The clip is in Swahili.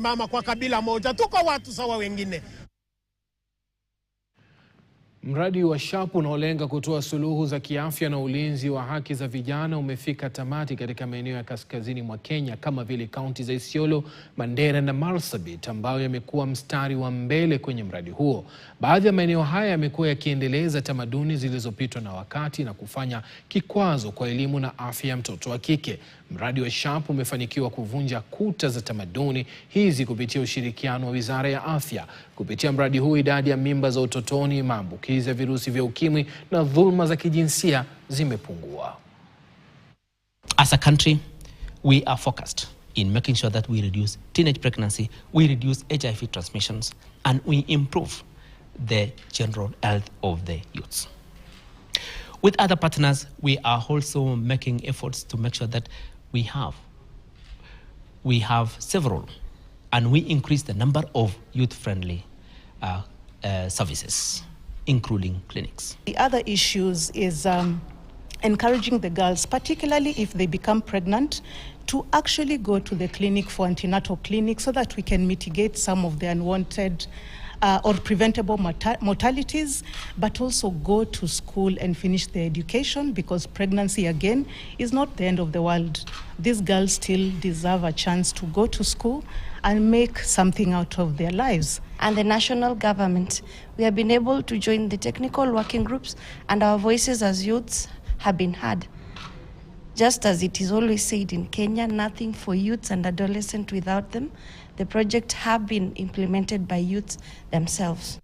Mama kwa kabila moja, tuko watu sawa wengine. Mradi wa SHARP unaolenga kutoa suluhu za kiafya na ulinzi wa haki za vijana umefika tamati katika maeneo ya kaskazini mwa Kenya kama vile kaunti za Isiolo, Mandera na Marsabit ambayo yamekuwa mstari wa mbele kwenye mradi huo. Baadhi ya maeneo haya yamekuwa yakiendeleza tamaduni zilizopitwa na wakati na kufanya kikwazo kwa elimu na afya ya mtoto wa kike. Mradi wa SHARP umefanikiwa kuvunja kuta za tamaduni hizi kupitia ushirikiano wa Wizara ya Afya. Kupitia mradi huu, idadi ya mimba za utotoni, maambukizi ya virusi vya ukimwi na dhulma za kijinsia zimepungua. As a country, we are focused in making sure that we reduce teenage pregnancy, we reduce HIV transmissions, and we improve the general health of the youths. With other partners, we are also making efforts to make sure that we have several, and we increase the number of youth-friendly services, including clinics. The other issues is encouraging the girls, particularly if they become pregnant, to actually go to the clinic for antenatal clinic so that we can mitigate some of the unwanted or preventable mortalities, but also go to school and finish their education, because pregnancy, again, is not the end of the world. These girls still deserve a chance to go to school and make something out of their lives. And the national government, we have been able to join the technical working groups, and our voices as youths have been heard. Just as it is always said in Kenya, nothing for youths and adolescents without them. The project have been implemented by youths themselves.